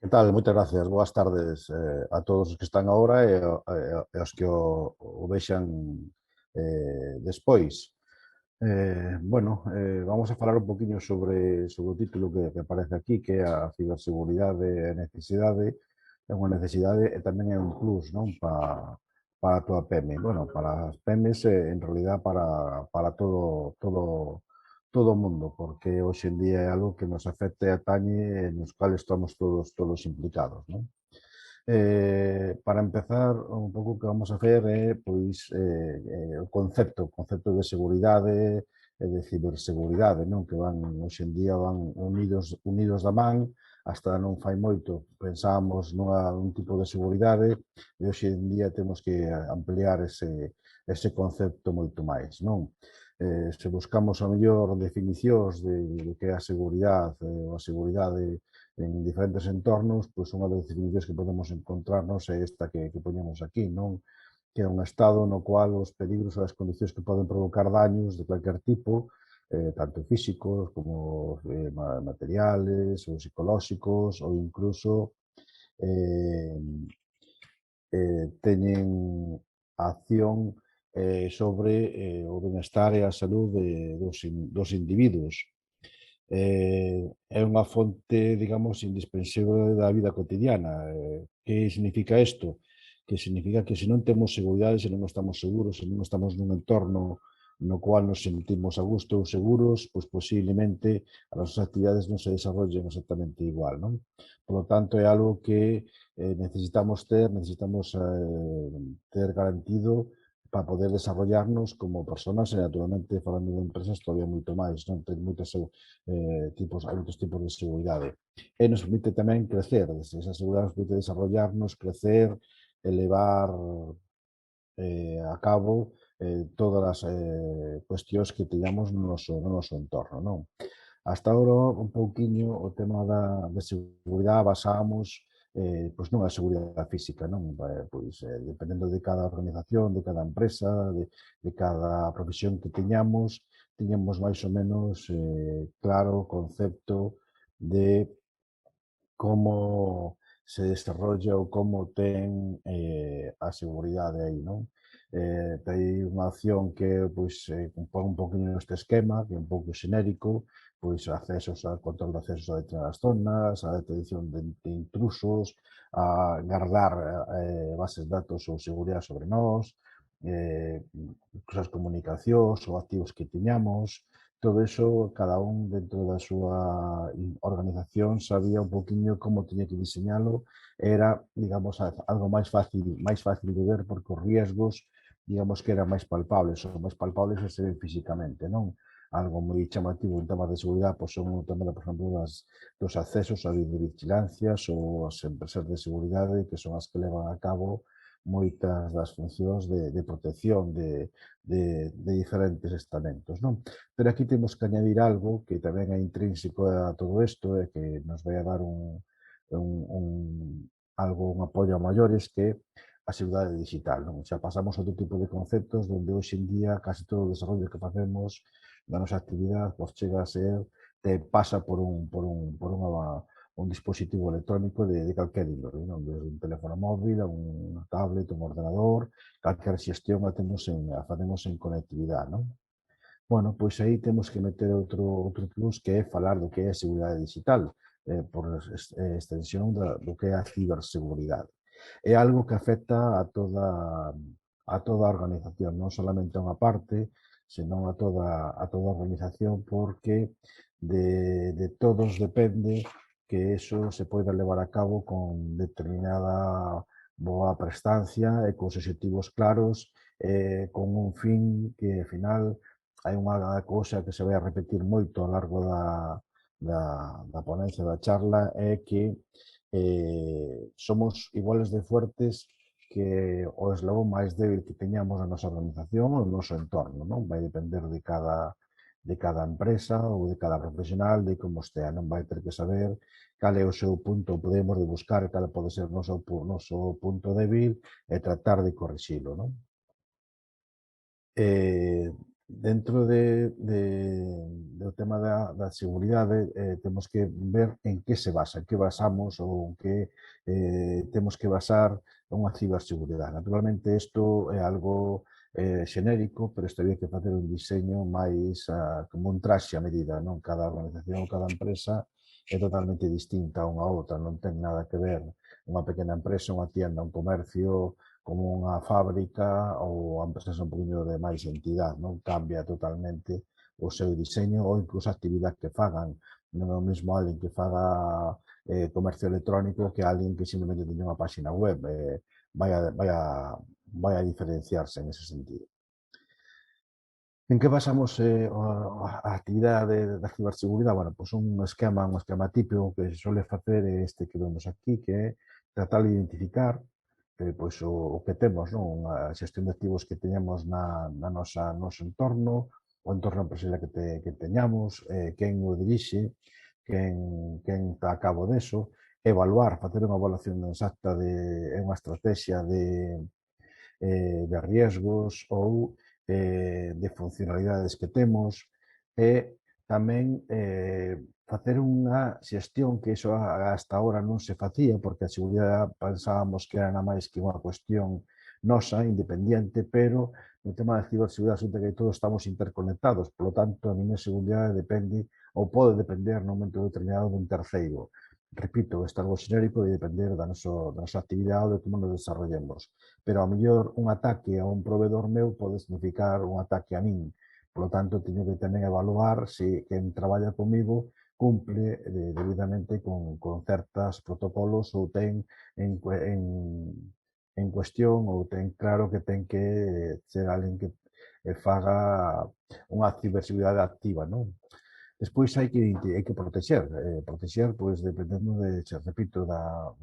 Que tal? Moitas gracias. Boas tardes a todos os que están agora e aos que o vexan despois. Vamos a falar un poquinho sobre o título que aparece aquí, que é a ciberseguridade e necesidade. É unha necesidade e tamén é un plus, non? Para a tua PEME. Bueno, para as PEMEs, en realidad para todo o mundo, porque hoxe en día é algo que nos afecta e atañe e nos cuales estamos todos implicados, non? Para empezar, un pouco o que vamos a ver é o concepto de seguridade e de ciberseguridade, non? Que van, hoxe en día, van unidos da man. Hasta non fai moito pensábamos nun tipo de seguridade e hoxe en día temos que ampliar ese concepto moito máis, non? Se buscamos a mellor definicións de que é a seguridade ou a seguridade en diferentes entornos, pois unha das definicións que podemos encontrarnos é esta que poñemos aquí, non? Que é un estado no cual os peligros ou as condicións que poden provocar daños de cualquier tipo, tanto físicos como materiales ou psicolóxicos ou incluso eh, teñen acción sobre o benestar e a saúde dos individuos. É unha fonte, digamos, indispensable da vida cotidiana. Que significa isto? Que significa que se non temos seguridade, se non estamos seguros, se non estamos nun entorno no cual nos sentimos a gusto ou seguros, pois posiblemente as nosas actividades non se desarrollen exactamente igual, non? Por lo tanto, é algo que necesitamos ter garantido para poder desarrollarnos como personas e, naturalmente, falando de empresas, todavía moito máis, non? Ten hai moitos tipos de seguridade. E nos permite tamén crecer, desde esa seguridade nos permite desarrollarnos, crecer, elevar a cabo todas as cuestións que teñamos no noso entorno, non? Hasta agora, un pouquiño, o tema de seguridade basábamos pois non a seguridade física, non? Dependendo de cada organización, de cada empresa, de cada profesión que tiñamos máis ou menos claro o concepto de como se desarrolla ou como ten a seguridade aí, non? Hai unha opción que pon un poquinho neste esquema, que é un pouco xenérico, pois accesos a control de accesos a determinadas zonas, a detección de intrusos, a guardar bases de datos ou seguridade sobre nós, as comunicacións ou activos que tiñamos. Todo iso, cada un dentro da súa organización sabía un poquinho como tiña que diseñalo. Era, digamos, algo máis fácil de ver, porque os riesgos, digamos, que eran máis palpables, ou máis palpables e se ven físicamente, non? Algo moi chamativo en temas de seguridade, pois son o tema, por exemplo, dos accesos a videovigilancias ou as empresas de seguridade, que son as que levan a cabo moitas das funcións de protección de diferentes estamentos, non? Pero aquí temos que añadir algo que tamén é intrínseco a todo isto e que nos vai a dar un apoio a maiores, que é a seguridade digital, non? Xa pasamos a outro tipo de conceptos donde hoxe en día casi todo o desarrollo que facemos na nosa actividade pois chega a ser, pasa por un dispositivo electrónico de calquer índole, non? Desde un teléfono móvil a unha tablet, un ordenador, calquer xestión a facemos en conectividade, non? Bueno, pois aí temos que meter outro plus, que é falar do que é a seguridade digital, por extensión do que é a ciberseguridade. É algo que afecta a toda a organización, non solamente a unha parte, senón a toda a organización, porque de todos depende que eso se poida levar a cabo con determinada boa prestancia e cos obxectivos claros, con un fin que, ao final, hai unha cousa que se vai a repetir moito ao largo da ponencia da charla, é que somos iguales de fuertes que o eslabón máis débil que teñamos na nosa organización ou no noso entorno, non? Vai depender de cada empresa ou de cada profesional, de como estea, non? Vai ter que saber cal é o seu punto, podemos de buscar cal pode ser o noso punto débil e tratar de corrixilo, non? Dentro do tema da seguridade, temos que ver en que se basa, en que basamos ou en que temos que basar unha ciberseguridade. Naturalmente, isto é algo xenérico, pero isto había que facer un diseño máis como un traxe a medida, non? Cada organización ou cada empresa é totalmente distinta unha a outra, non ten nada que ver unha pequena empresa, unha tienda, un comercio, como unha fábrica ou a empresas un poquinho de máis entidade, non? Cambia totalmente o seu diseño ou incluso a actividade que fagan. Non é o mesmo alguén que faga comercio electrónico que alguén que simplemente teña unha página web. Vai a diferenciarse en ese sentido. En que basamos a actividade da ciberseguridade? Bueno, pois un esquema típico que se suele facer é este que vemos aquí, que é tratar de identificar pois o que temos, non? A xestión de activos que teñamos na noso entorno, o entorno empresarial que teñamos, quen o dirixe, quen está a cabo deso, evaluar, facer unha evaluación exacta de unha estrategia de riesgos ou de funcionalidades que temos e tamén facer unha xestión que iso hasta ahora non se facía porque a seguridade pensábamos que era nada máis que unha cuestión nosa, independiente, pero no tema da ciberseguridade resulta que todos estamos interconectados, polo tanto a miña seguridade depende ou pode depender no momento determinado dun terceiro. Repito, isto é algo xenérico e depender da nosa actividade ou de como nos desarrollemos. Pero ao mellor un ataque a un proveedor meu pode significar un ataque a min. Por lo tanto, teño que tamén evaluar se quen traballa comigo cumple debidamente con certas protocolos ou ten en cuestión ou ten claro que ten que ser alguén que faga unha ciberseguridade activa, non? Despois hai que protexer, pois, dependendo repito, da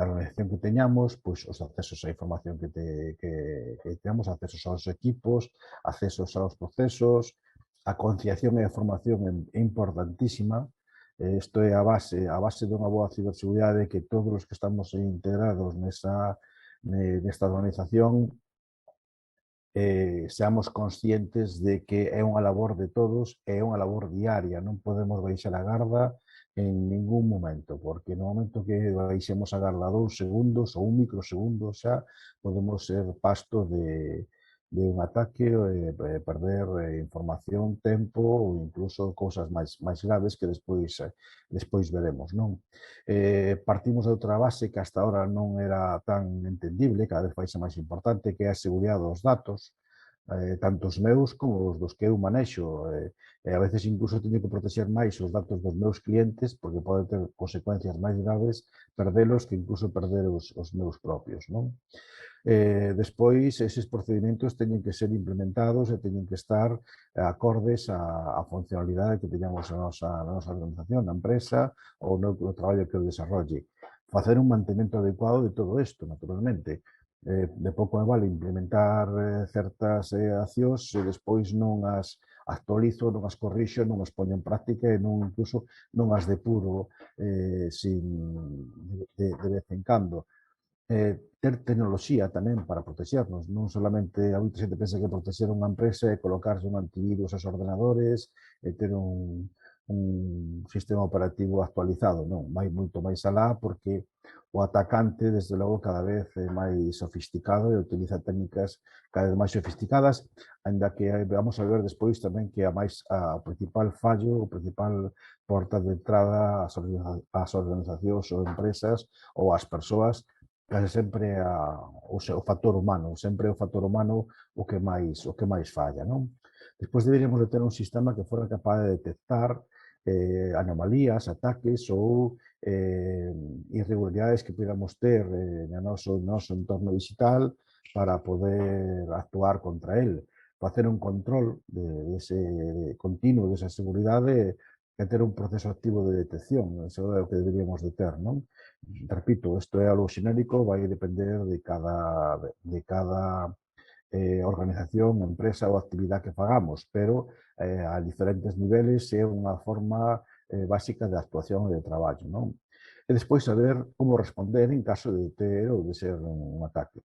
organización que teñamos, pois os accesos á información que teñamos, accesos aos equipos, accesos aos procesos, a conciliación e a formación é importantísima. Isto é a base dunha boa ciberseguridade que todos os que estamos integrados nesta organización seamos conscientes de que é unha labor de todos e é unha labor diaria, non podemos baixar a garda en ningún momento, porque no momento que baixemos a garda 2 segundos ou un microsegundo xa podemos ser pasto de un ataque, perder información, tempo ou incluso cousas máis graves que despois veremos, non? Partimos de outra base que hasta ahora non era tan entendible, cada vez vai ser máis importante, que é a seguridade dos datos, tanto os meus como os dos que eu manexo. A veces incluso teño que protexer máis os datos dos meus clientes porque pode ter consecuencias máis graves perdelos que incluso perder os meus propios, non? Despois, eses procedimentos teñen que ser implementados e teñen que estar acordes á funcionalidade que teñamos na nosa organización, na empresa ou no traballo que eu desarrolle. Facer un mantemento adecuado de todo isto, naturalmente. De pouco me vale implementar certas accións e despois non as actualizo, non as corrixo, non as poño en práctica e incluso non as depuro de vez en cando. Ter tecnoloxía tamén para protexernos, non solamente a moita xente pensa que protexer unha empresa é colocarse un antivirus aos ordenadores e ter un sistema operativo actualizado, non, vai moito máis alá porque o atacante, desde logo, cada vez é máis sofisticado e utiliza técnicas cada vez máis sofisticadas, aínda que vamos a ver despois tamén que a principal fallo, o principal porta de entrada ás organizacións ou empresas ou ás persoas case sempre o factor humano, sempre é o factor humano o que máis falla, non? Despois deberíamos de ter un sistema que fora capaz de detectar anomalías, ataques ou irregularidades que podamos ter noso entorno digital para poder actuar contra el. Facer un control continuo desa seguridade e ter un proceso activo de detección. Eso é o que deberíamos de ter, non? Repito, isto é algo xenérico, vai depender de cada organización, empresa ou actividade que fagamos, pero a diferentes niveles é unha forma básica de actuación e de traballo, non? E despois saber como responder en caso de ter ou de ser un ataque.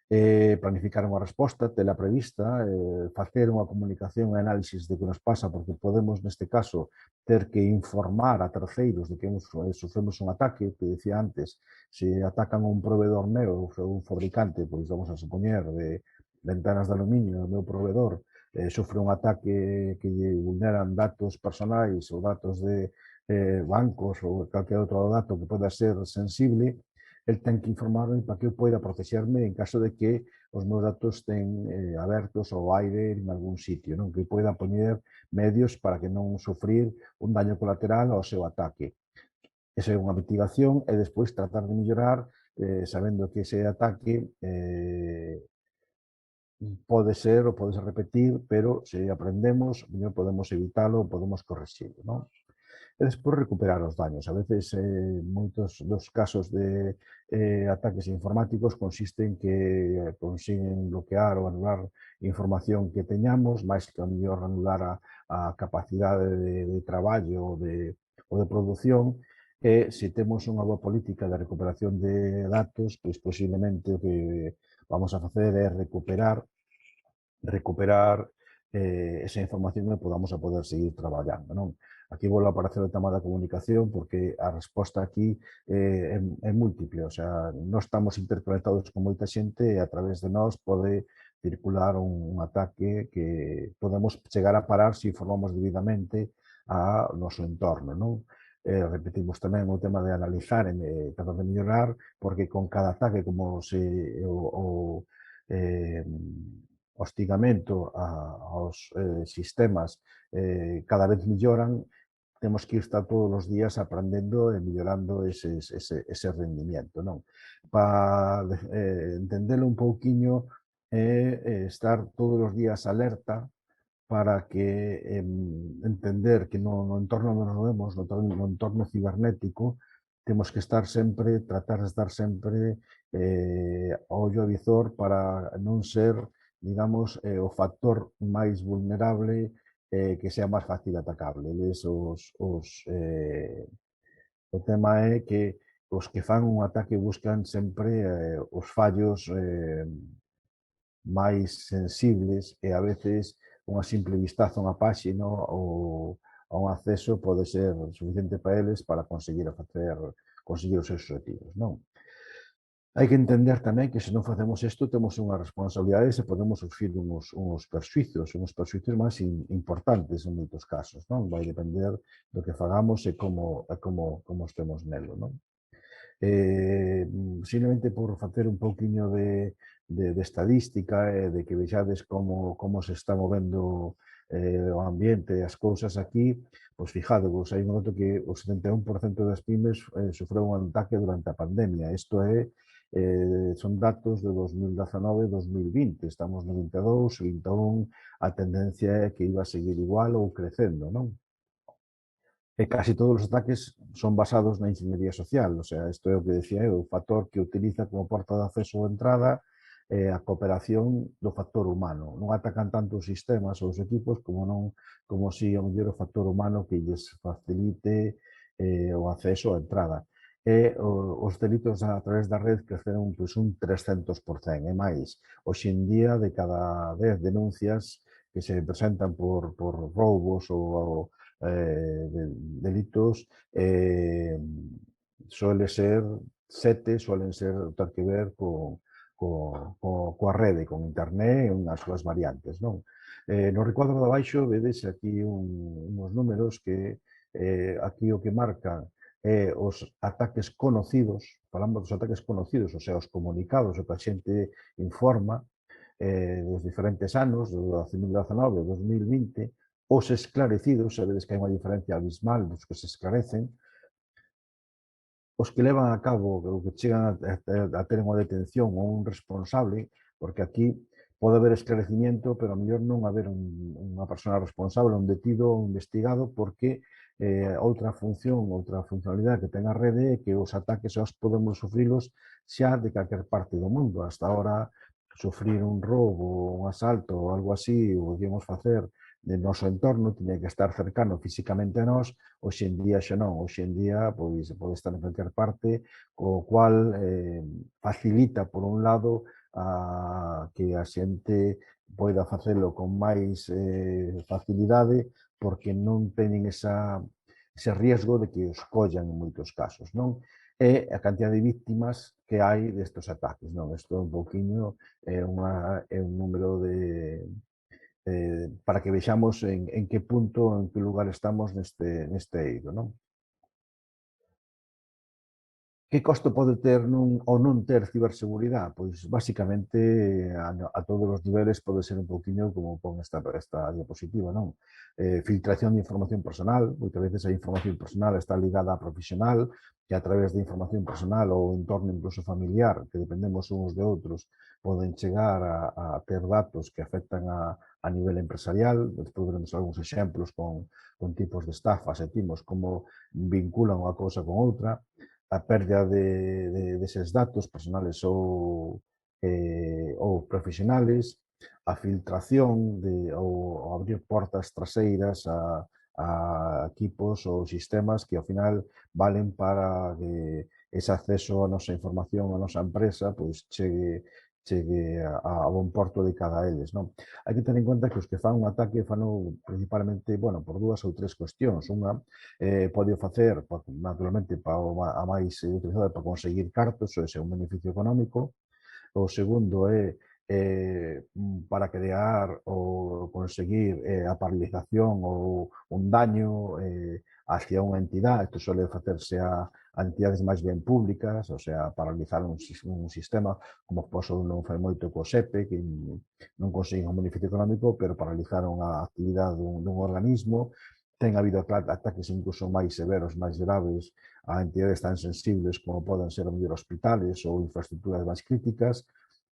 planificar unha resposta, tela prevista, facer unha comunicación e análisis de que nos pasa, porque podemos, neste caso, ter que informar a terceiros de que sofremos un ataque, que decía antes, se atacan un proveedor meu ou un fabricante, pois vamos a supoñer, de ventanas de aluminio, o meu proveedor sofre un ataque que lle vulneran datos personais ou datos de bancos ou calquer outro dato que poda ser sensible, el ten que informarme para que eu poida protexerme en caso de que os meus datos estén abertos ao aire en algún sitio, non? Que poida poñer medios para que non sufrir un daño colateral ao seu ataque. Esa é unha mitigación e despois tratar de mellorar sabendo que ese ataque pode ser ou pode repetir, pero se aprendemos, mellor podemos evitalo, podemos correxilo, non? E despois recuperar os daños. A veces, moitos dos casos de ataques informáticos consisten que consiguen bloquear ou anular información que teñamos, máis que a mellor anular a capacidade de traballo ou de produción, e se temos unha boa política de recuperación de datos, pois posiblemente o que vamos a facer é recuperar esa información e podamos a poder seguir traballando, non? Aquí volve a aparecer o tema da comunicación porque a resposta aquí é múltiple, o sea, nós estamos interconectados con moita xente e a través de nós pode circular un ataque que podemos chegar a parar se informamos debidamente ao noso entorno, non? Repetimos tamén o tema de analizar e tratar de mellorar, porque con cada ataque, como se eh, hostigamento aos sistemas cada vez melloran, temos que estar todos os días aprendendo e mellorando ese rendimiento, non? Para entendelo un pouquiño estar todos os días alerta para que entender que no entorno onde nos movemos, no entorno cibernético, temos que estar sempre, tratar de estar sempre ollo a visor para non ser, digamos, o factor máis vulnerable que sea máis fácil atacable. O tema é que os que fan un ataque buscan sempre os fallos máis sensibles e a veces unha simple vistazo a unha páxina ou a un acceso pode ser suficiente para eles para conseguir os seus objetivos, non? Hai que entender tamén que se non facemos isto temos unha responsabilidade e podemos sufrir uns persuizos máis importantes en moitos casos, non? Vai depender do que fagamos e como estemos nelo, non? Simplemente por facer un pouquiño de estadística e de que vexades como se está movendo o ambiente e as cousas aquí, pois fijadevos, hai un dato que o 71% das pymes sofreu un ataque durante a pandemia. Isto son datos de 2019 e 2020. Estamos no 22, 21, a tendencia é que iba a seguir igual ou crecendo, non? E casi todos os ataques son basados na ingeniería social, o sea, isto é o que decía eu, o factor que utiliza como porta de acceso ou entrada a cooperación do factor humano. Non atacan tanto os sistemas ou os equipos como si o mellor o factor humano que lles facilite o acceso ou a entrada. E os delitos a través da red creceron pois, un 300%, e máis. Hoxe en día, de cada 10 denuncias que se presentan por roubos ou delitos, suele ser 7, suelen ser ter que ver coa rede, con internet e unhas súas variantes, non? No recuadro de abaixo vedes aquí uns números que aquí o que marca os ataques conocidos, falamos dos ataques conocidos, o sea, os comunicados, o que a xente informa, dos diferentes anos, do 2019 e 2020, os esclarecidos, sabedes que hai unha diferencia abismal dos que se esclarecen, os que levan a cabo o que chegan a ter unha detención ou un responsable, porque aquí pode haber esclarecimiento, pero a mellor non haber unha persona responsable, un detido ou investigado, porque outra funcionalidade que ten a rede é que os ataques os podemos sufrilos xa de calquer parte do mundo. Hasta ahora, sufrir un roubo, un asalto ou algo así, o íamos facer de noso entorno, tiña que estar cercano físicamente a nós, hoxe en día xa non, hoxe en día pois, pode estar en calquer parte, co cual facilita, por un lado, que a xente poida facelo con máis facilidade porque non teñen ese riesgo de que os collan en moitos casos, non? E a cantidad de víctimas que hai destes ataques, non? Isto un pouquiño é un número para que vexamos en que punto, en que lugar estamos neste eido, non? Que costo pode ter ou non ter ciberseguridade? Pois, basicamente, a todos os niveles pode ser un pouquiño como pon esta diapositiva, non? Filtración de información personal, moitas veces a información personal está ligada á profesional, que a través de información personal ou entorno incluso familiar, que dependemos uns de outros, poden chegar a ter datos que afectan a nivel empresarial. Despois veremos algúns exemplos con tipos de estafas e timos como vinculan unha cousa con outra, a perda deses datos personales ou profesionales, a filtración ou abrir portas traseiras a equipos ou sistemas que ao final valen para que ese acceso a nosa información, a nosa empresa, pois chegue a bon porto de cada eles, non? Hai que ter en conta que os que fan un ataque fano principalmente, bueno, por dúas ou tres cuestións. Unha, pode facer, naturalmente, para a máis utilizada para conseguir cartos, ou ese é un beneficio económico. O segundo é para crear ou conseguir a paralización ou un daño hacia unha entidade. Isto suele facerse a entidades máis ben públicas, o sea, paralizar un sistema, como pasou non fai moito co SEPE, que non consiguen un beneficio económico, pero paralizaron a actividade dun organismo. Ten habido ataques incluso máis severos, máis graves, a entidades tan sensibles como poden ser hospitales ou infraestructuras máis críticas.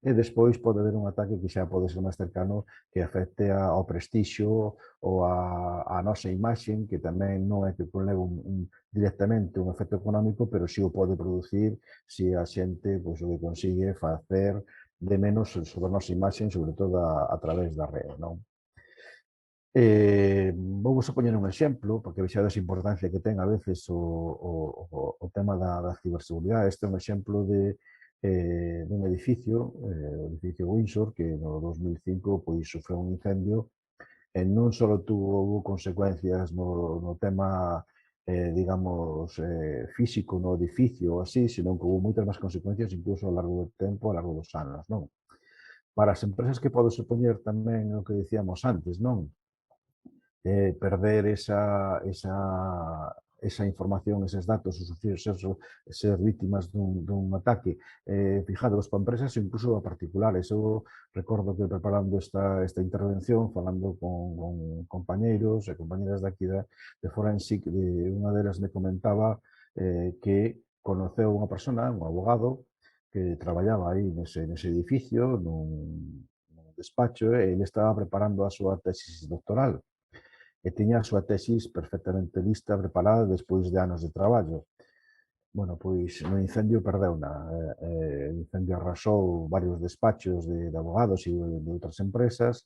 E despois pode haber un ataque que xa pode ser máis cercano, que afecte ao prestixio ou a nosa imaxe, que tamén non é que conleve directamente un efecto económico, pero si o pode producir se a xente pois, o que consigue facer de menos sobre a nosa imaxe, sobre todo a través da rede, non? Vou a poñer un exemplo, porque vexades a importancia que ten a veces o tema da ciberseguridade. Este é un exemplo dun edificio, o edificio Windsor, que no 2005 pois, sufreu un incendio e non só tuvo consecuencias no tema digamos, físico no edificio ou así, senón que houve moitas máis consecuencias incluso ao largo do tempo, ao largo dos anos, non? Para as empresas que pode supoñer tamén o que dicíamos antes, non? Perder esa información, eses datos, o sufrir ser vítimas dun ataque. Fijados, para empresas e incluso a particulares. Eu recordo que preparando esta intervención, falando con compañeiros e compañeras daqui de Forensic, unha delas me comentaba que conoceu unha persona, un abogado, que traballaba aí nese edificio, nun despacho, e ele estaba preparando a súa tesis doctoral e tiña a súa tesis perfectamente lista, preparada, despois de anos de traballo. Bueno, pois no incendio perdeuna. O incendio arrasou varios despachos de abogados e de outras empresas.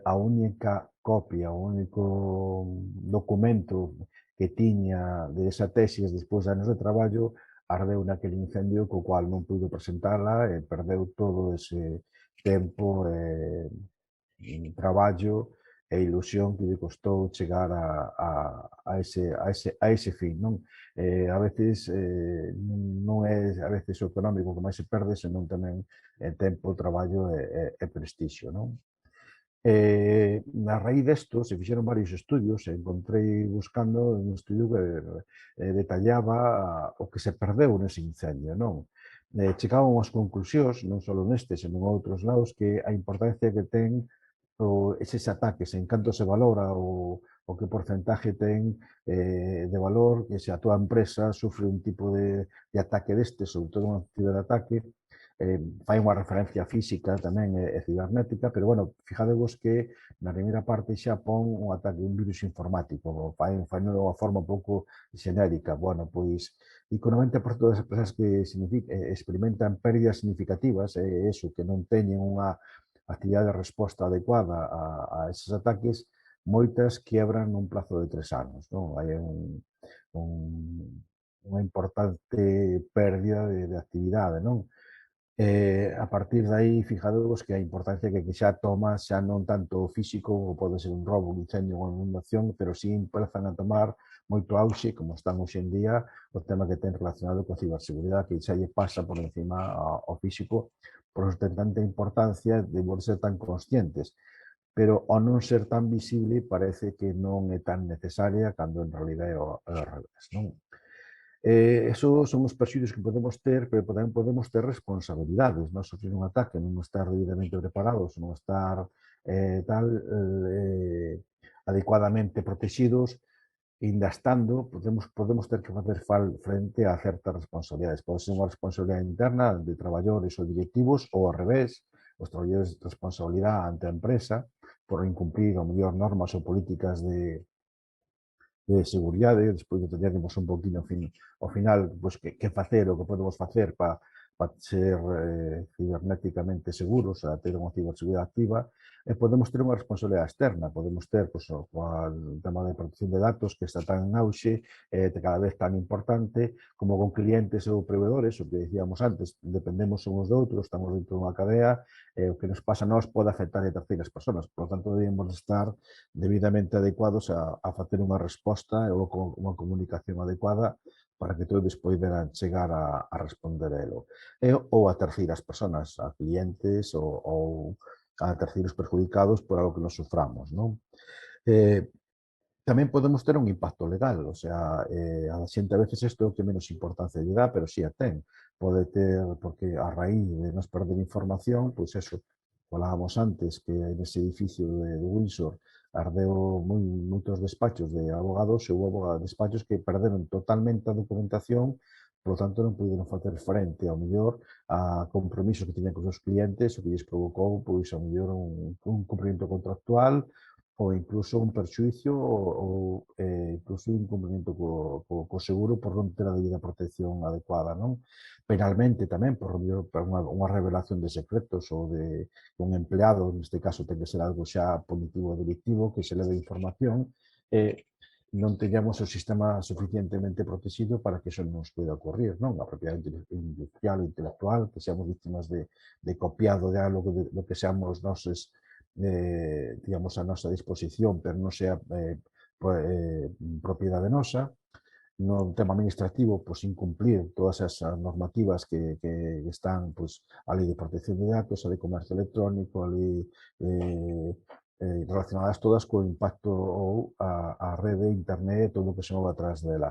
A única copia, o único documento que tiña de esa tesis despois de anos de traballo ardeu naquele incendio co cual non puido presentala e perdeu todo ese tempo traballo e ilusión que lle costou chegar a ese fin, non? A veces non é a veces o económico que máis se perde, senón tamén tempo, traballo e prestixio, non? A raíz desto se fixeron varios estudios e encontrei buscando un estudio que detallaba o que se perdeu nese incendio, non? Chegaban unhas conclusións, non só neste, senón outros lados, que a importancia que ten eses ataques, en canto se valora o que porcentaje ten de valor que se a túa empresa sufre un tipo de ataque deste, sobre todo un ciberataque, fai unha referencia física tamén e cibernética, pero, bueno, fijadevos que na primeira parte xa pon un ataque, un virus informático, fai de unha forma un pouco xenérica. Bueno, pois, e que o 90% das empresas que experimentan pérdidas significativas, eso, que non teñen unha actividade de resposta adecuada a eses ataques, moitas quiebran nun plazo de 3 anos, non? Hai un, unha importante pérdida de actividade, non? A partir de aí, fijados que a importancia que xa toma xa non tanto físico, ou pode ser un roubo, un incendio, unha inundación, pero sí empezan a tomar moito auxe, como están hoxe en día, o tema que ten relacionado coa ciberseguridade, que xa lle pasa por encima ao físico, por eso ten tanta importancia, debemos ser tan conscientes, pero ao non ser tan visible parece que non é tan necesaria cando en realidad é ao revés, non? Eso son os perxudios que podemos ter, pero tamén podemos ter responsabilidades, non sofrer un ataque, non estar debidamente preparados, non estar adecuadamente protegidos, ainda estando, podemos ter que facer frente a certas responsabilidades. Pode ser unha responsabilidade interna de traballadores ou directivos, ou ao revés, os traballadores de responsabilidade ante a empresa por incumprir ou mellor normas ou políticas de seguridade, despois detallaremos un poquinho ao final pois, que facer ou que podemos facer para ser cibernéticamente seguros, a ter unha ciberseguridade activa, e podemos ter unha responsabilidade externa, podemos ter pois, o tema de protección de datos que está tan en auxe, cada vez tan importante, como con clientes ou proveedores, o que decíamos antes, dependemos uns de outros, estamos dentro dunha cadea, o que nos pasa a nós pode afectar a terceiras persoas, por lo tanto, debemos estar debidamente adecuados a facer unha resposta ou unha comunicación adecuada para que todos poidan chegar a responder a elo. Ou a terceiras persoas, a clientes ou a terceiros perjudicados por algo que nos suframos. Non? Eh, Tamén podemos ter un impacto legal, o sea, a xente a veces isto é o que menos importancia lle dá, pero si a ten. Pode ter, porque a raíz de nos perder información, pois eso, falábamos antes que nese edificio de Windsor ardeu moitos despachos de abogados e houve despachos que perderon totalmente a documentación, por lo tanto non puderon facer frente ao mellor a compromisos que tiñan con os seus clientes, o que lles provocou pois ao mellor un cumprimento contractual ou incluso un perxuicio ou incluso un incumprimento co seguro por non ter a debida protección adecuada, non? Penalmente tamén, por unha revelación de secretos ou de un empleado, neste caso ten que ser algo xa punitivo ou delictivo, que se leve información, non teñamos o sistema suficientemente protegido para que eso non nos poida ocurrir, non? A propiedade industrial e intelectual, que seamos víctimas de copiado de algo do que seamos noses digamos, a nosa disposición, pero non sea propiedade nosa. No tema administrativo, pois incumplir todas esas normativas que están, pois, a lei de protección de datos, a lei de comercio electrónico, a lei relacionadas todas co impacto ou a rede, internet, todo o que se move atrás dela.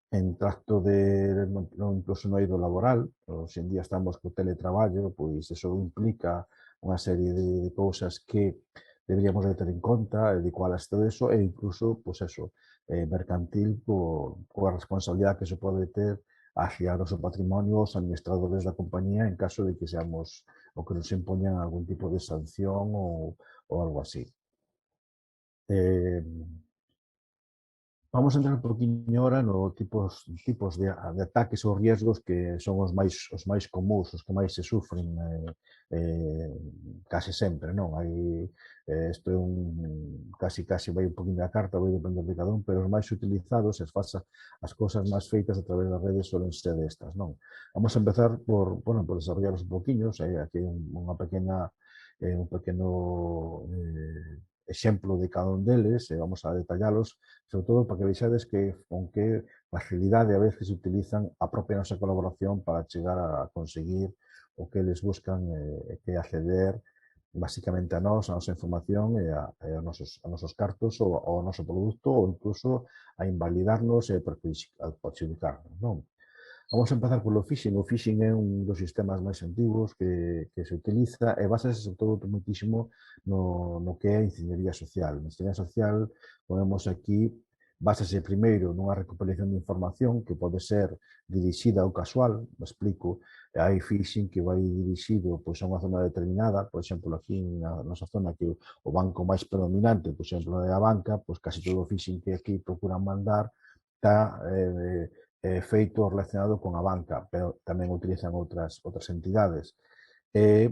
En tracto de, incluso no eido laboral, hoxe en día estamos co teletraballo, pois eso implica unha serie de cousas que deberíamos de ter en conta, adecuadas todo eso, e incluso, pois eso, mercantil coa responsabilidade que se pode ter hacia o noso patrimonio os administradores da compañía en caso de que seamos o que nos impoñan algún tipo de sanción ou algo así. Eh, Vamos a entrar un poquinho ahora no tipos de ataques ou riesgos que son os máis comúns, os que máis se sufren case sempre, non? Isto é casi vai un poquinho da carta, vai depender de cada un, pero os máis utilizados, as cousas máis feitas a través das redes solen ser destas, non? Vamos a empezar por desarrollarlos un poquinho, aquí un pequeno exemplo de cada un deles, e vamos a detallalos, sobre todo para que vexades que con que facilidade a veces utilizan a propia nosa colaboración para chegar a conseguir o que eles buscan, que acceder basicamente a nós, a nosa información e a nosos cartos ou ao noso produto ou incluso a invalidarnos e perjudicarnos, non? Vamos a empezar polo phishing. O phishing é un dos sistemas máis antigos que se utiliza e basase sobre todo muitísimo no que é a ingeniería social. Na ingeniería social, ponemos aquí, basase primeiro nunha recopilación de información que pode ser dirixida ou casual, me explico, hai phishing que vai dirixido pois, a unha zona determinada, por exemplo, aquí na nosa zona que o banco máis predominante, por exemplo, é a banca, pois casi todo o phishing que aquí procuran mandar está feito relacionado con a banca, pero tamén utilizan outras entidades. É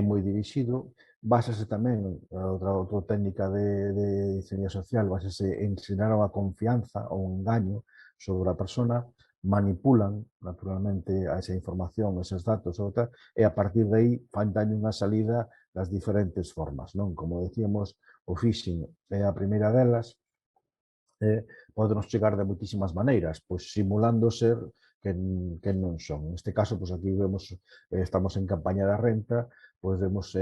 moi dirixido, básase tamén, outra técnica de ingeniería social, básase en xerar unha confianza ou un engaño sobre a persona, manipulan naturalmente a esa información, esos datos, e a partir de aí fan daño unha salida das diferentes formas, non? Como decíamos, o phishing é a primeira delas, podenos chegar de moitísimas maneiras, pois simulando ser que non son. Neste caso, pois aquí vemos, estamos en campaña da renta, pois vemos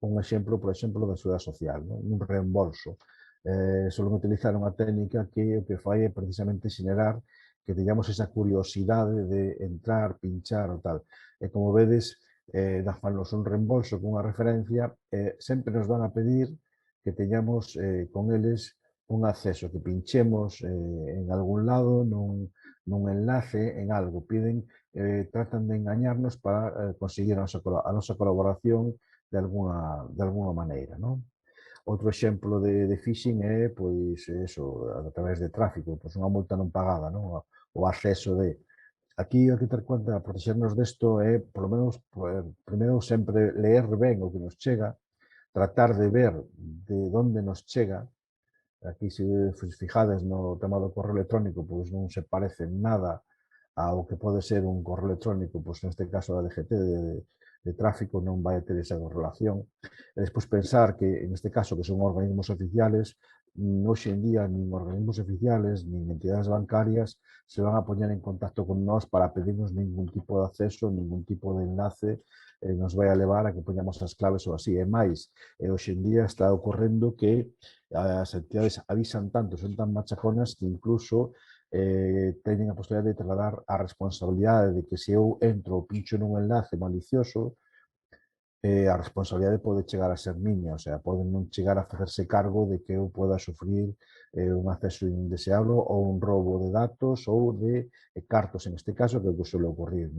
un exemplo, por exemplo, da Seguridade Social, non? Un reembolso. Suelen utilizar unha técnica que o que fai é precisamente xenerar que teñamos esa curiosidade de entrar, pinchar ou tal. E como vedes, fanos un reembolso cunha referencia, sempre nos van a pedir que teñamos con eles un acceso, que pinchemos en algún lado, nun enlace, en algo. Tratan de engañarnos para conseguir a nosa colaboración de alguna maneira, non? Outro exemplo de phishing é, pois, eso, a través de tráfico, pois unha multa non pagada, non? O acceso de... Aquí hai que ter cuenta, a protexernos desto é, polo menos, primeiro sempre leer ben o que nos chega, tratar de ver de onde nos chega. Aquí, se vos fijades no tema do correo electrónico, pois non se parece nada ao que pode ser un correo electrónico, pois neste caso da DGT de tráfico non vai ter esa correlación. E despois pensar que, en este caso, que son organismos oficiales, hoxe en día nin organismos oficiales, nin entidades bancarias se van a poñer en contacto con nós para pedirnos ningún tipo de acceso, ningún tipo de enlace, nos vai a levar a que poñamos as claves ou así. E máis, hoxe en día está ocorrendo que as entidades avisan tanto, son tan machaconas que incluso teñen a posibilidade de trasladar a responsabilidade de que se eu entro ou pincho nun enlace malicioso, a responsabilidade pode chegar a ser miña, o sea, poden non chegar a facerse cargo de que eu poda sufrir un acceso indeseable ou un roubo de datos ou de cartos, en este caso, que é o que suele ocurrir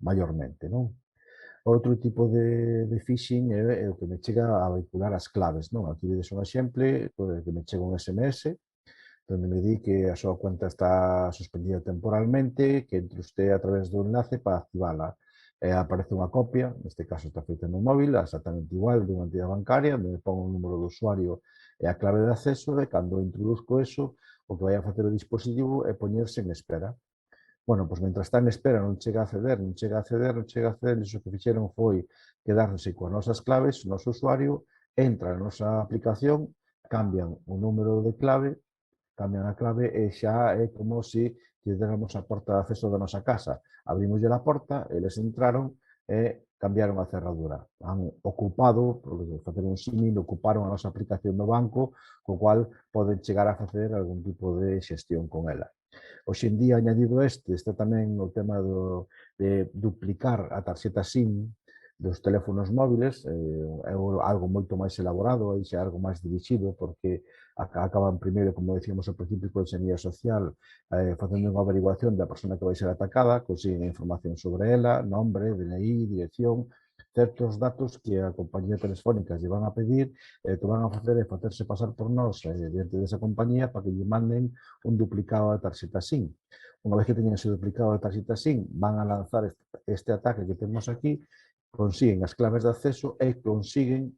maiormente, non? Outro tipo de phishing é o que me chega a vincular as claves, non? Aquí vedes un exemplo que me chega un SMS donde me di que a súa cuenta está suspendida temporalmente, que entre usted a través do enlace para activala. Aparece unha copia, neste caso está feita no móvil, exactamente igual, dunha entidade bancaria, onde me pongo un número de usuario e a clave de acceso, e cando introduzco eso, o que vai a facer o dispositivo é poñerse en espera. Bueno, pois mentre está en espera non chega a acceder, non chega a acceder, non chega a acceder, iso que fixeron foi quedarse coas nosas claves, o noso usuario, entra na nosa aplicación, cambian o número de clave, cambian a clave e xa é como se lle déramos a porta de acceso da nosa casa. Abrimoslle a porta, eles entraron e cambiaron a cerradura. Han ocupado, por facer un símil, ocuparon a nosa aplicación do banco, co cual poden chegar a facer algún tipo de xestión con ela. Hoxe en día, añadido está tamén o tema de duplicar a tarxeta SIM dos teléfonos móviles, é algo moito máis elaborado, é algo máis dirixido, porque acaban primeiro, como decíamos ao principio, con Enxeñería Social, facendo unha averiguación da persona que vai ser atacada, consiguen información sobre ela, nombre, DNI, dirección, certos datos que a compañía telefónica lle van a pedir, que van a facer é facerse pasar por nós diante desa compañía para que lle manden un duplicado da tarxeta SIM. Unha vez que teñen ese duplicado da tarxeta SIM, van a lanzar este ataque que temos aquí, consiguen as claves de acceso e consiguen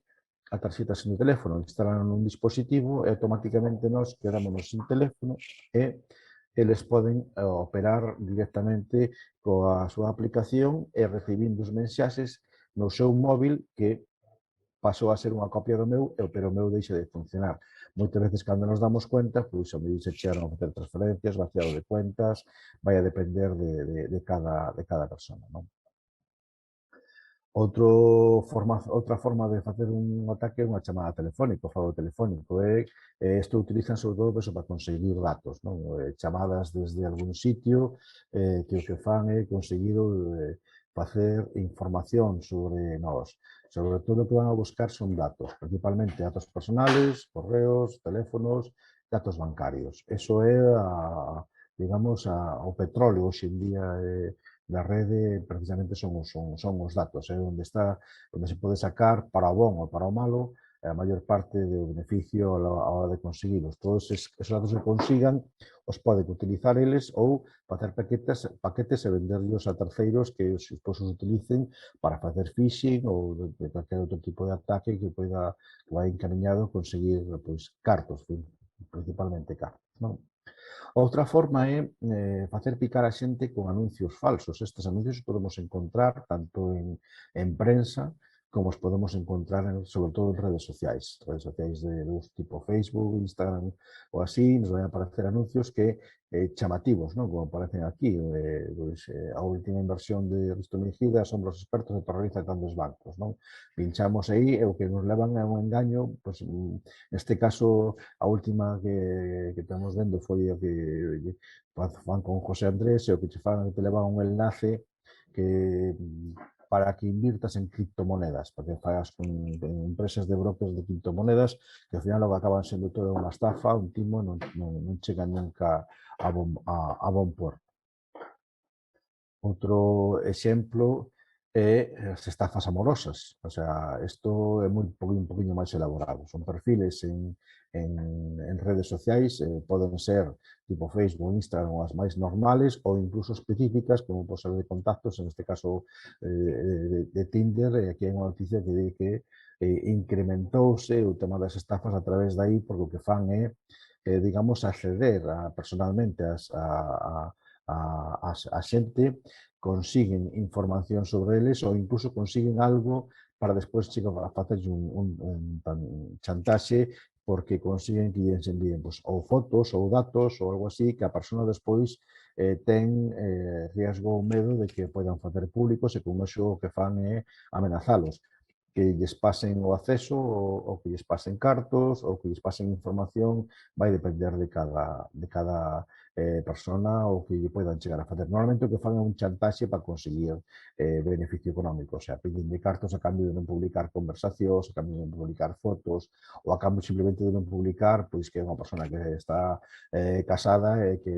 a tarxeta SIM do teléfono, instalan nun dispositivo e automáticamente nós quedámonos sin teléfono e eles poden operar directamente coa súa aplicación e recibindo os mensaxes no seu móvil que pasou a ser unha copia do meu, pero o meu deixa de funcionar. Moitas veces, cando nos damos cuenta, pois a medida se chegaron a facer transferencias, vaciado de cuentas, vai a depender de cada persona, non? Outra forma de facer un ataque é unha chamada telefónica, o fraude telefónico. Isto utilizan sobre todo para conseguir datos, non? Chamadas desde algún sitio que o que fan é conseguir facer información sobre nós. Sobre todo o que van a buscar son datos, principalmente datos personales, correos, teléfonos, datos bancarios. Eso é, digamos, o petróleo hoxe en día da rede, precisamente son os datos, onde se pode sacar para o bon ou para o malo a maior parte do beneficio a hora de conseguilos. Todos esos datos que consigan os poden utilizar eles ou facer paquetes e venderlos a terceiros que os utilicen para facer phishing ou de calquer outro tipo de ataque que vai encaminhado a conseguir cartos, principalmente cartos, non? Outra forma é facer picar a xente con anuncios falsos. Estes anuncios os podemos encontrar tanto en prensa como os podemos encontrar sobre todo en redes sociais de tipo Facebook, Instagram ou así, nos van a aparecer anuncios que chamativos, non? Como aparecen aquí, a última inversión de Risto Mejide asombra os expertos e terroriza grandes bancos, non? Pinchamos aí e o que nos levan é un engaño, pues, neste caso a última que estamos vendo foi o que fan con José Andrés e o que che fan que te leva un enlace que para que invirtas en criptomonedas, para que fagas con empresas de brokers de criptomonedas que ao final lo que acaban sendo toda unha estafa, un timo, non chegan nunca a bon puerto. Outro exemplo é as estafas amorosas. O sea, isto é un poquinho máis elaborado. Son perfiles en redes sociais, poden ser tipo Facebook, Instagram ou as máis normales ou incluso específicas, como pode ser de contactos, en este caso de Tinder, e aquí hai unha noticia que di que incrementouse o tema das estafas a través de aí, porque o que fan é, digamos, acceder personalmente a xente, consiguen información sobre eles ou incluso consiguen algo para despois chegar a facer un chantaxe porque consiguen que lles envíen ou fotos ou datos ou algo así que a persona despois ten riesgo ou medo de que poidan facer públicos e con iso o que fan é amenazalos, que lles pasen o acceso ou que lles pasen cartos ou que lles pasen información, vai depender de cada persona o que lle poidan chegar a facer. Normalmente o que fan é un chantaxe para conseguir beneficio económico, o sea, piden de cartos a cambio de non publicar conversacións, a cambio de non publicar fotos, ou a cambio simplemente de non publicar pois que é unha persona que está casada e que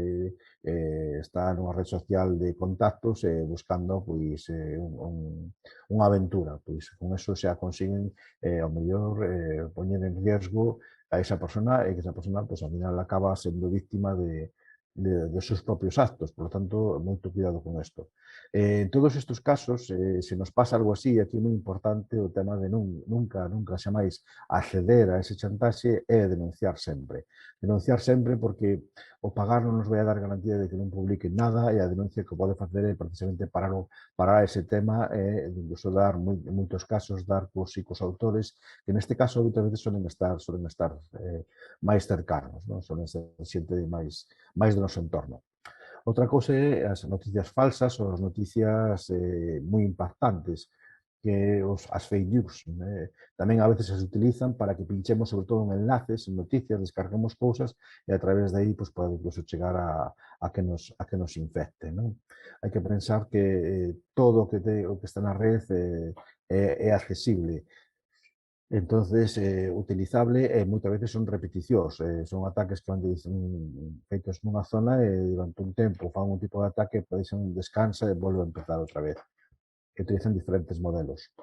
está nunha red social de contactos buscando pois unha aventura, pois con eso xa consiguen ao mellor poñer en riesgo a esa persona e que esa persona pois, ao final acaba sendo víctima de seus propios actos, por lo tanto, moito cuidado con isto. En todos estes casos, se nos pasa algo así, aquí é moi importante o tema de nunca xa máis acceder a ese chantaxe e denunciar sempre. Denunciar sempre porque o pagar non nos vai a dar garantía de que non publiquen nada e a denuncia que pode facer é precisamente parar ese tema e incluso dar, en moitos casos, dar cos autores que neste caso moitas veces suelen estar máis cercanos, non? Suelen ser xente máis do noso entorno. Outra cousa é as noticias falsas ou as noticias moi impactantes, que as fake news. Tamén a veces se utilizan para que pinchemos sobre todo en enlaces, en noticias, descarguemos cousas e a través de aí pode incluso chegar a que nos infecte. Non? Hai que pensar que todo o que está na red é accesible. Entonces, utilizable e moitas veces son repeticións, son ataques que van feitos nunha zona e durante un tempo fan un tipo de ataque, descansa e volve a empezar outra vez. Utilizan diferentes modelos.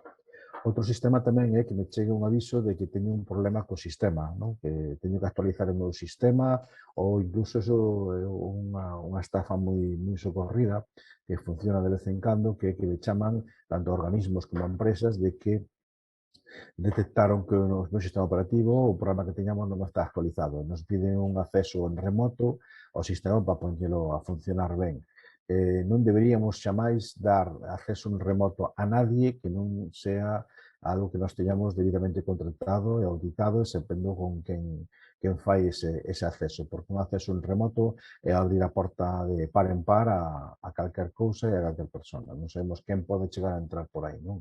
Outro sistema tamén é que me chegue un aviso de que teño un problema co sistema, non? Que teño que actualizar o meu sistema ou incluso eso é unha estafa moi socorrida que funciona de vez en cando, que me chaman tanto organismos como empresas de que detectaron que o meu sistema operativo, o programa que teñamos non está actualizado. Nos piden un acceso en remoto ao sistema para poñelo a funcionar ben. Non deberíamos xamais dar acceso en remoto a nadie que non sea algo que nos teñamos debidamente contratado e auditado e sependo con quen fai ese acceso, porque un acceso en remoto é abrir a porta de par en par a calquer cousa e a calquer persona. Non sabemos quen pode chegar a entrar por aí, non?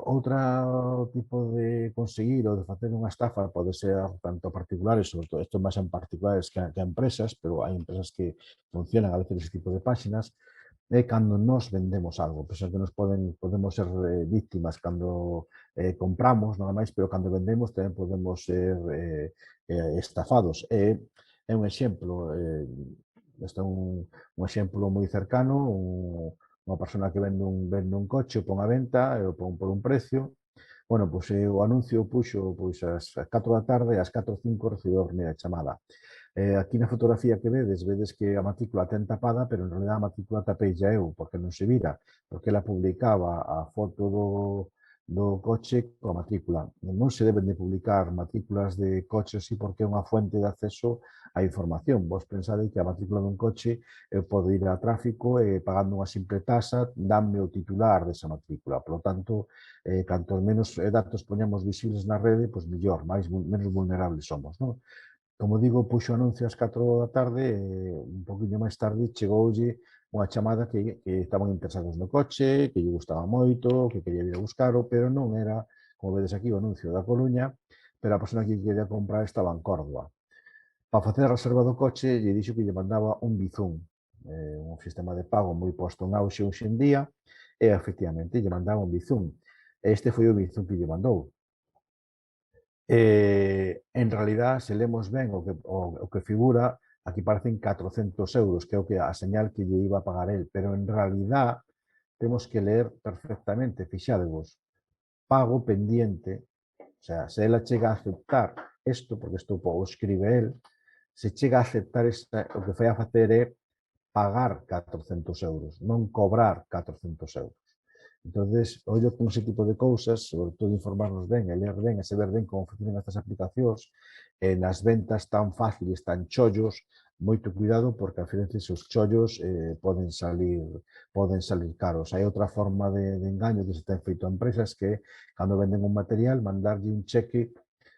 Outro tipo de conseguir ou de facer unha estafa pode ser tanto a particulares, sobre todo isto máis en particulares que a empresas, pero hai empresas que funcionan a veces ese tipo de páxinas, é cando nos vendemos algo. Penso que podemos ser víctimas cando compramos, nada máis, pero cando vendemos tamén podemos ser estafados. É un exemplo, este é un exemplo moi cercano, unha persona que vende un coche, o pon a venta, e o pon por un precio. Bueno, pois o anuncio puxo ás 4 da tarde e ás 4:05 recibeu a primeira chamada. Aquí na fotografía que vedes que a matrícula ten tapada, pero en realidad a matrícula tapei eu, porque non se vira, porque ela publicaba a foto do coche coa matrícula. Non se deben de publicar matrículas de coches así porque é unha fuente de acceso á información. Vos pensade que a matrícula dun coche eu podo ir a tráfico e pagando unha simple tasa danme o titular desa matrícula. Por lo tanto, cantos menos datos poñamos visibles na rede, pois mellor, menos vulnerables somos, non? Como digo, puxo anuncio ás 4 da tarde e un poquinho máis tarde chegoulle unha chamada que estaban interesados no coche, que lle gustaba moito, que quería vir a buscaro, pero non era, como vedes aquí, o anuncio da Coruña, pero a persona que quería comprar estaba en Córdoba. Para facer a reserva do coche, lle dixo que lle mandaba un Bizum, un sistema de pago moi posto en auxe hoxe en día, e efectivamente lle mandaba un Bizum. Este foi o Bizum que lle mandou. En realidad, se lemos ben o que figura, aquí parecen 400 euros, que é o que a señal que lle iba a pagar el, pero en realidad temos que ler perfectamente, fixadevos, pago pendiente, o sea, se ela chega a aceptar isto, porque isto o escribe el, se chega a aceptar o que fai a facer é pagar 400 euros, non cobrar 400 euros. Entonces, ollo con ese tipo de cousas, sobre todo informarnos ben, e ler ben, e saber ben como funcionan estas aplicacións, nas ventas tan fáciles, tan chollos, moito cuidado porque a veces os chollos poden salir caros. Hai outra forma de engaño que se ten feito a empresas que cando venden un material, mandarlle un cheque,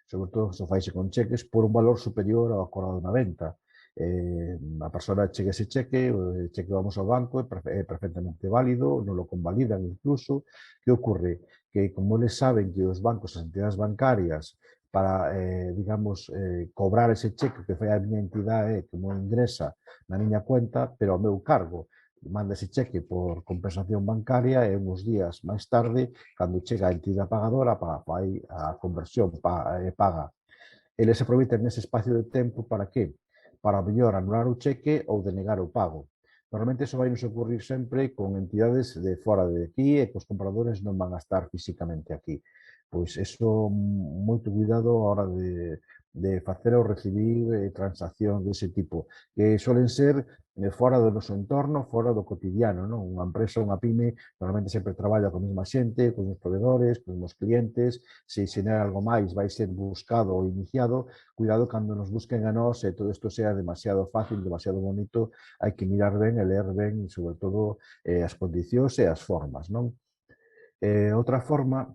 sobre todo se faise con cheques, por un valor superior ao acordado na venta. A persona chega ese cheque, o cheque vamos ao banco, é perfectamente válido, non lo convalidan incluso. Que ocorre? Que como eles saben que os bancos, as entidades bancarias, para, digamos, cobrar ese cheque que fai a miña entidade como ingresa na miña cuenta, pero ao meu cargo, manda ese cheque por compensación bancaria e uns días máis tarde, cando chega a entidade pagadora, fai a conversión, paga. Eles aproveitan ese espacio de tempo para que? Para mellor anular o cheque ou denegar o pago. Normalmente iso vai nos ocurrir sempre con entidades de fora de aquí e que os compradores non van a estar físicamente aquí. Pois iso, moito cuidado a hora de facer ou recibir transaccións dese tipo, que solen ser fora do noso entorno, fora do cotidiano, non? Unha empresa, unha pyme, normalmente sempre traballa con a mesma xente, con os proveedores, con os clientes, se xenera algo máis vai ser buscado ou iniciado, cuidado cando nos busquen a nós e todo isto sea demasiado fácil, demasiado bonito, hai que mirar ben e ler ben, sobre todo, as condicións e as formas, non? Outra forma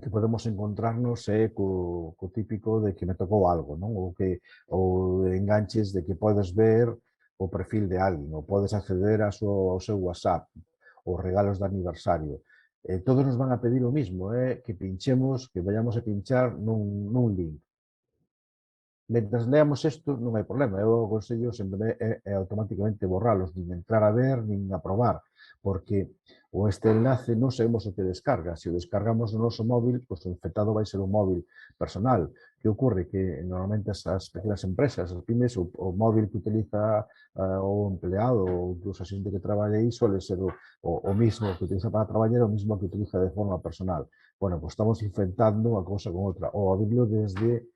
que podemos encontrarnos é co típico de que me tocou algo, non? Ou enganches de que podes ver o perfil de alguén, ou podes acceder ao seu WhatsApp, ou regalos de aniversario. Todos nos van a pedir o mismo, que pinchemos, que vayamos a pinchar nun link. Mentres leamos isto, non hai problema. Eu aconsello sempre é automáticamente borralos, nin entrar a ver, nin a probar, porque este enlace non sabemos o que descarga. Se o descargamos no noso móvil, pois o infectado vai ser un móvil personal. Que ocorre? Que normalmente as pequenas empresas, as pymes, o móvil que utiliza o empleado ou incluso a xente que traballa aí suele ser o mismo que utiliza para traballar, o mismo que utiliza de forma personal. Bueno, pois estamos infectando unha cousa con outra, ou abrirlo desde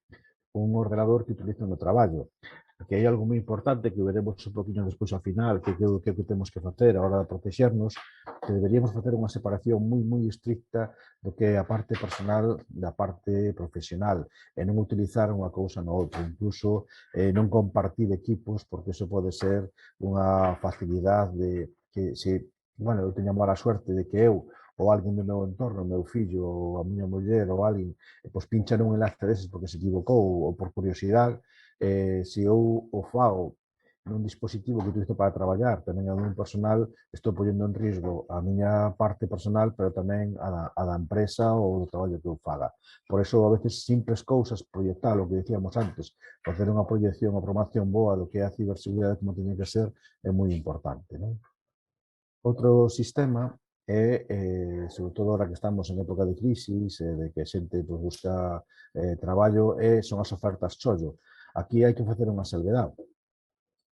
un ordenador que utilizo no traballo. Aquí hai algo moi importante que veremos un poquinho despois ao final, que é o que temos que facer a hora de protexernos, que deberíamos facer unha separación moi estricta do que é a parte personal da parte profesional e non utilizar unha cousa no outro, incluso non compartir equipos, porque iso pode ser unha facilidade de que se, bueno, eu teño a mala suerte de que eu ou alguén do meu entorno, o meu fillo, ou a miña muller, ou alguén, pois pincha nun enlace deses porque se equivocou ou por curiosidade, se eu o fago nun dispositivo que utilizo para traballar, tamén a un personal, estou poñendo en risco a miña parte personal, pero tamén a da empresa ou do traballo que eu faga. Por eso, a veces, simples cousas, proyectar o que decíamos antes, facer unha proyección ou promoción boa do que é a ciberseguridade como teña que ser, é moi importante, non? Outro sistema é, sobre todo agora que estamos en época de crisis, de que a xente busca traballo, son as ofertas chollo. Aquí hai que facer unha salvedade.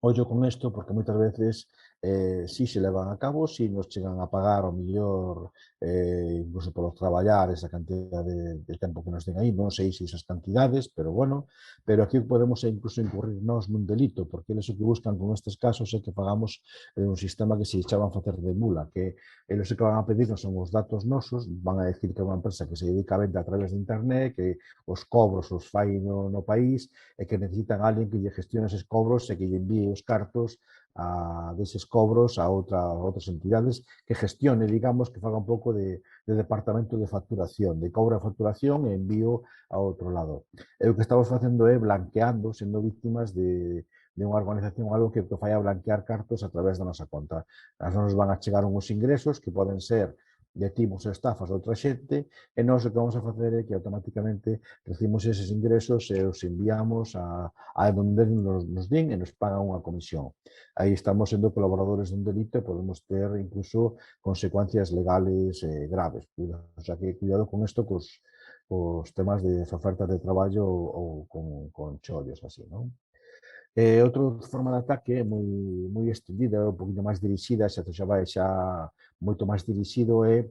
Ollo con isto porque moitas veces si se levan a cabo, si nos chegan a pagar o mellor incluso por traballar esa cantidad de tempo que nos den aí, non sei se esas cantidades, pero bueno, pero aquí podemos incluso incurrir nós nun delito, porque eles o que buscan con estes casos é que pagamos un sistema que se chaman facer de mula, que eles o que van a pedirnos son os datos nosos, van a decir que é unha empresa que se dedica a vender a través de internet, que os cobros os fai no país e que necesitan alguén que lle gestione eses cobros e que lle envíe os cartos deses cobros a outras entidades que gestione, digamos, que faga un pouco de departamento de facturación, de cobro de facturación e envío a outro lado. E o que estamos facendo é blanqueando, sendo víctimas de unha organización algo que fai a blanquear cartos a través da nosa conta. As nos van a chegar uns ingresos que poden ser de timos e estafas de outra xente e nós o que vamos a facer é que automáticamente recibimos eses ingresos e os enviamos a donde nos din e nos pagan unha comisión. Aí estamos sendo colaboradores dun delito e podemos ter incluso consecuencias legales graves. O sea que cuidado con isto cos temas de ofertas de traballo ou con chollos así, non? Outra forma de ataque moi extendida, un poquinho máis dirixida, xa vai xa moito máis dirixido é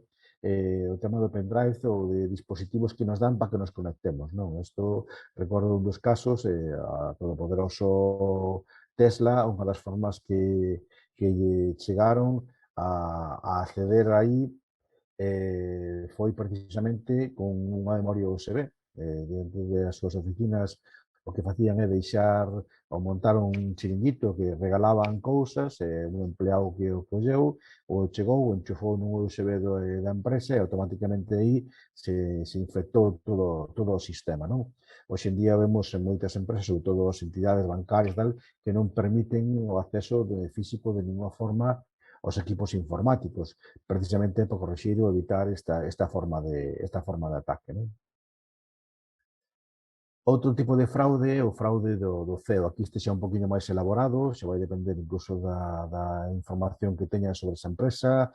o tema do pendrive ou de dispositivos que nos dan para que nos conectemos, non? Isto recordo un dos casos, a todopoderoso Tesla, unha das formas que lle chegaron a acceder aí foi precisamente con unha memoria USB. Dentro das súas oficinas o que facían é deixar ou montar un chiringuito que regalaban cousas, un empleado que o colleu, o chegou, o enchufou nun USB da empresa e automáticamente aí se infectou todo o sistema, non? Hoxe en día vemos en moitas empresas, sobre todo as entidades bancarias tal, que non permiten o acceso físico de ninguna forma aos equipos informáticos, precisamente para corrixir ou evitar esta forma de ataque, non? Outro tipo de fraude é o fraude do CEO. Aquí este xa un poquinho máis elaborado, xa vai depender incluso da información que teñan sobre esa empresa,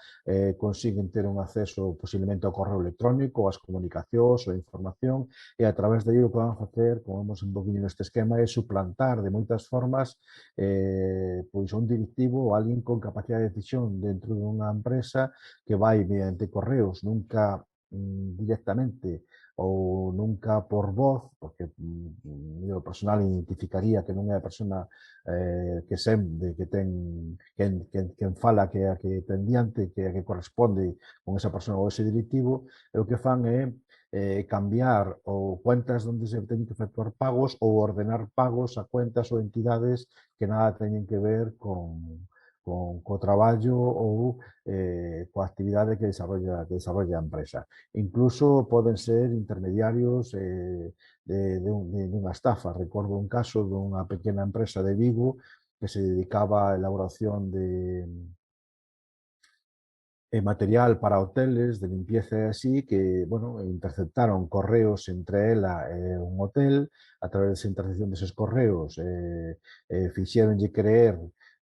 consiguen ter un acceso posiblemente ao correo electrónico, ás comunicacións ou información, e a través de aí o que van a facer, como vemos un poquinho neste esquema, é suplantar de moitas formas pois un directivo ou alguén con capacidade de decisión dentro dunha empresa que vai mediante correos, nunca directamente ou nunca por voz, porque o personal identificaría que non é a persona que sende, que ten quen fala que é a que ten diante, que é a que corresponde con esa persona ou ese directivo, e o que fan é cambiar ou cuentas onde se teñen que efectuar pagos ou ordenar pagos a cuentas ou entidades que nada teñen que ver co traballo ou coa actividade que desarrolla a empresa. Incluso poden ser intermediarios dunha estafa. Recordo un caso dunha pequena empresa de Vigo que se dedicaba á elaboración de material para hoteles, de limpieza e así, que, bueno, interceptaron correos entre ela e un hotel, a través desa intercepción deses correos, fixéronlle creer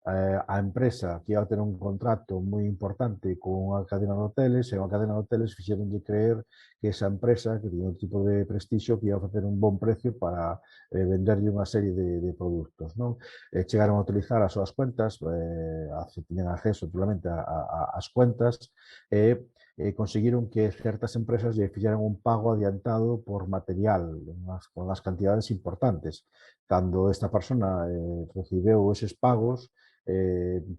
a empresa que ia ter un contrato moi importante con unha cadena de hoteles, e unha cadena de hoteles fixéronlle creer que esa empresa, que tiña un tipo de prestixio, que ia facer un bon precio para venderlle unha serie de produtos, non? Chegaron a utilizar as súas cuentas, tiñan acceso totalmente ás cuentas, e conseguiron que certas empresas lle fixeran un pago adiantado por material, con as cantidades importantes. Cando esta persona recibeu eses pagos,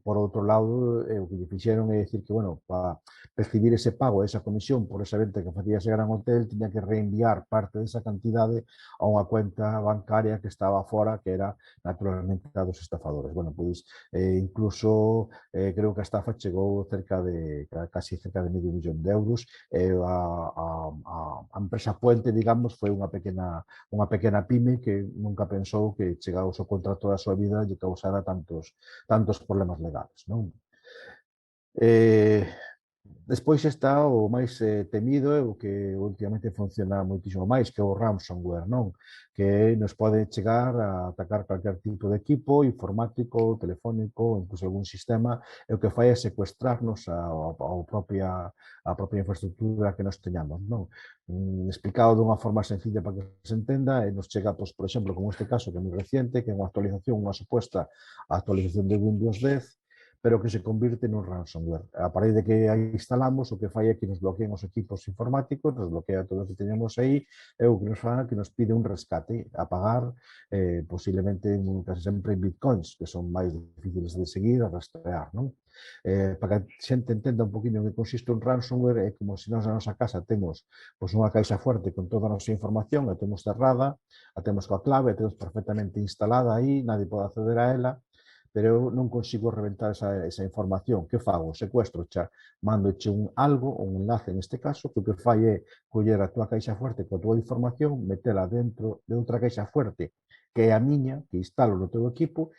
por outro lado, o que lle fixeron é dicir que, bueno, para recibir ese pago, esa comisión por esa venta que facía ese gran hotel, tiña que reenviar parte desa cantidade a unha cuenta bancaria que estaba fora, que era naturalmente a dos estafadores. Bueno, pois incluso creo que a estafa chegou casi cerca de medio millón de euros e a empresa puente, digamos, foi unha pequena pyme que nunca pensou que chegado ao seu contrato da súa vida lle causara tantos problemas legales, non? Despois está o máis temido e o que últimamente funciona moitísimo máis, que é o ransomware, non? Que nos pode chegar a atacar calquer tipo de equipo informático, telefónico, incluso algún sistema, e o que fai é secuestrarnos a propia infraestructura que nos teñamos, non? Explicado dunha forma sencilla para que se entenda, e nos chega, pois, por exemplo, como este caso que é moi reciente, que é unha actualización, unha suposta actualización de Windows 10, pero que se convirte nun ransomware. A partir de que a instalamos, o que fai é que nos bloqueen os equipos informáticos, nos bloquea todo o que teñamos aí, e o que nos fa que nos pide un rescate a pagar, posiblemente casi sempre en bitcoins, que son máis difíciles de seguir, a rastrear, non? Para que a xente entenda un poquinho en que consiste un ransomware, é como se nós na nosa casa temos pois, unha caixa fuerte con toda a nosa información, a temos cerrada, a temos coa clave, a temos perfectamente instalada aí, nadie pode acceder a ela, pero eu non consigo reventar esa información. Que fago? Secuestro xa, mandoche un algo, un enlace neste caso, que o que fai é coller a túa caixa fuerte coa túa información, metela dentro de outra caixa fuerte, que é a miña, que instalo no teu equipo,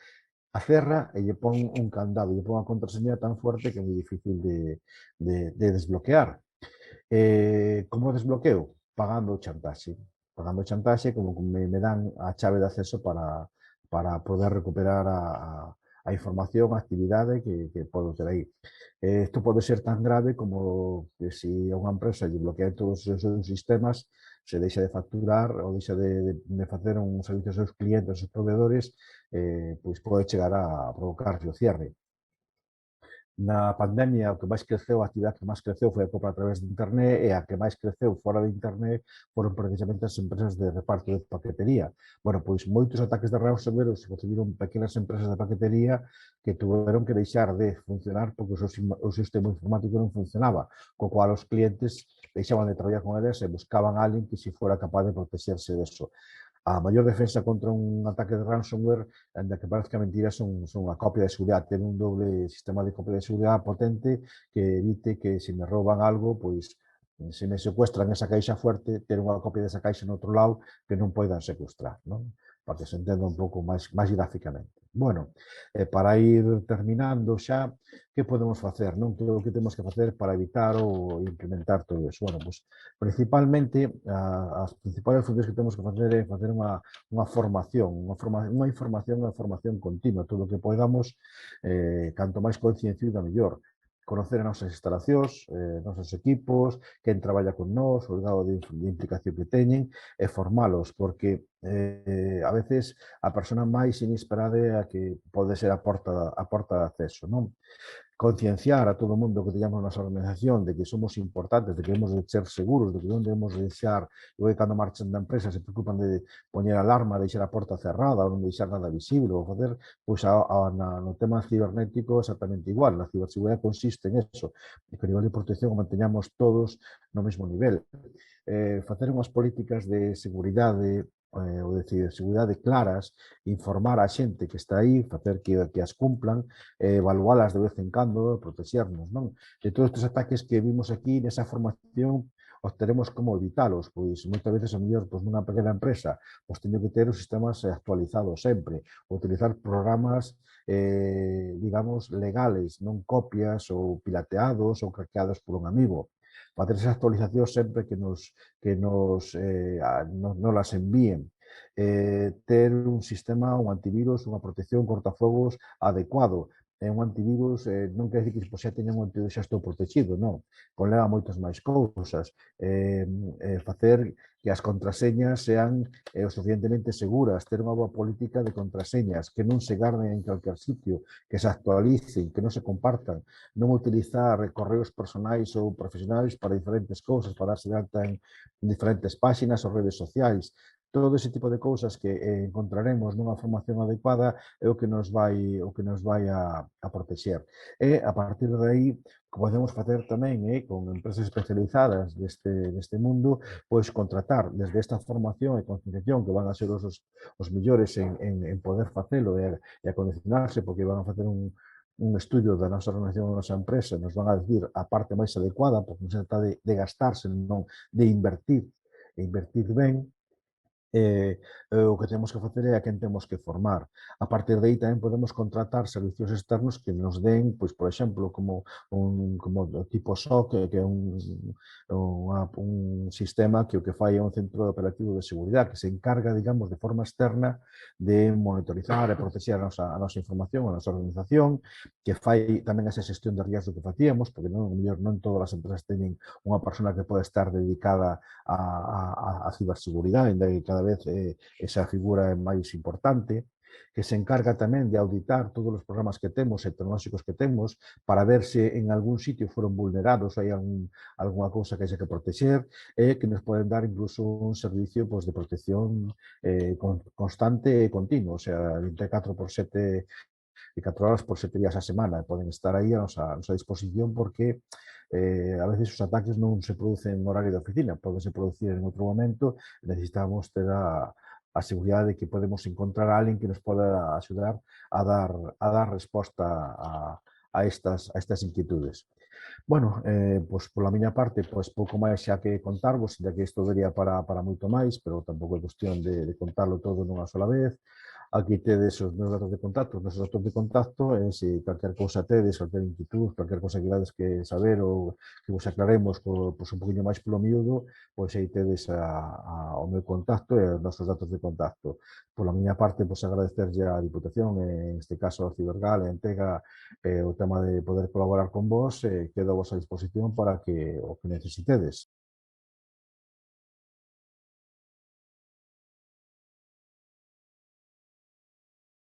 a cerra e lle pon un candado, lle pon a contraseña tan fuerte que é moi difícil de desbloquear. Como desbloqueo? Pagando chantaxe. Pagando chantaxe, como me dan a chave de acceso para poder recuperar a información, a actividade que podo ter aí. Isto pode ser tan grave como que se a unha empresa lle bloquea todos os seus sistemas, se deixa de facturar ou deixa de facer un servicio aos seus clientes, aos seus proveedores, pois pode chegar a provocar o cierre. Na pandemia, o que máis creceu, a actividade que máis creceu foi a compra a través de internet, e a que máis creceu fora de internet foron precisamente as empresas de reparto de paquetería. Bueno, pois moitos ataques de ransomware se recibiron pequenas empresas de paquetería que tuveron que deixar de funcionar porque o sistema informático non funcionaba, co cual os clientes deixaban de traballar con eles e buscaban a alguén que se fora capaz de protexerse deso. A maior defensa contra un ataque de ransomware, ainda que parezca mentira, son a copia de seguridade, ter un doble sistema de copia de seguridade potente que evite que se me roban algo, pois se me secuestran esa caixa fuerte, ter unha copia desa caixa no outro lado que non poidan secuestrar, non? Para que se entenda un pouco máis gráficamente. Bueno, para ir terminando xa, que podemos facer, non? Que é o que temos que facer para evitar ou implementar todo eso? Bueno, pois, principalmente, as principales funcións que temos que facer é facer unha formación, unha formación continua, todo o que podamos, canto máis concienciado, mellor. Conocer as nosas instalacións, nosos equipos, quen traballa con nós, o grado de implicación que teñen, e formalos, porque a veces a persona máis inesperada é a que pode ser a porta de acceso, non? Concienciar a todo o mundo que teñamos na nosa organización de que somos importantes, de que debemos de ser seguros, de que non debemos de deixar, igual que cando marchan da empresa se preocupan de poñer alarma, deixar a porta cerrada ou non deixar nada visible, ou facer, pois no tema cibernético exactamente igual. A ciberseguridade consiste en eso, que a nivel de protección manteñamos todos no mesmo nivel. Facer unhas políticas de seguridade ou de ciberseguridade claras, informar a xente que está aí, facer que as cumplan, evalualas de vez en cando, protexernos, non? De todos estes ataques que vimos aquí nesa formación, os teremos como evitalos, pois moitas veces a mellor pois, nunha pequena empresa pois teño que ter os sistemas actualizados sempre, utilizar programas digamos legales, non copias ou pirateados ou craqueados por un amigo. Facer esas actualizacións sempre que nos las envíen. Ter un sistema, un antivirus, unha protección cortafuegos adecuado. Un antivirus non quer dizer que xa teña un antivirus xa estou protegido, non. Conleva moitas máis cousas. Facer que as contraseñas sean o suficientemente seguras, ter unha boa política de contraseñas, que non se garden en calquer sitio, que se actualicen, que non se compartan, non utilizar correos personais ou profesionais para diferentes cousas, para darse de alta en diferentes páxinas ou redes sociais. Todo ese tipo de cousas que encontraremos nunha formación adecuada é o que nos vai a protexer. E, a partir de aí, que podemos facer tamén con empresas especializadas deste mundo, pois contratar desde esta formación e concienciación que van a ser os mellores en poder facelo e a condicionarse, porque van a facer un estudio da nosa organización, da nosa empresa, nos van a decir a parte máis adecuada, porque non se trata de gastarse, non de invertir, e invertir ben, o que temos que facer é a quen temos que formar. A partir de aí tamén podemos contratar servicios externos que nos den, pois, por exemplo, como o tipo SOC, que é un sistema que o que fai é un centro operativo de seguridade, que se encarga, digamos, de forma externa de monitorizar e protexer a nosa información, a nosa organización, que fai tamén esa xestión de riesgo que facíamos, porque non todas as empresas teñen unha persona que pode estar dedicada a ciberseguridade, ainda que cada vez esa figura é máis importante. que se encarga tamén de auditar todos os programas que temos e tecnolóxicos que temos para ver se en algún sitio foron vulnerados, hai algunha cousa que hai que protexer, e que nos poden dar incluso un servicio pues, de protección constante e continuo, o sea, 24 por 7 e 4 horas por 7 días a semana. Poden estar aí a nosa disposición porque a veces os ataques non se producen en horario de oficina, podense producir en outro momento, necesitamos ter a seguridade de que podemos encontrar a alguén que nos poda axudar a dar resposta a estas inquietudes. Bueno, pois pola miña parte, pois pouco máis xa que contarvos, xa que isto daría para moito máis, pero tampouco é cuestión de contarlo todo nunha sola vez. Aquí tedes os meus datos de contacto, os nosos datos de contacto, e se calquer cousa tedes, calquer inquietud, calquer cousa que querades que saber ou que vos aclaremos pois un poquinho máis polo miúdo, pois aí tedes o meu contacto e os nosos datos de contacto. Pola miña parte, pois agradecerlle á Diputación, en este caso a Cibergal, a Entega, o tema de poder colaborar con vos, quedo a vosa disposición para que o que necesitedes.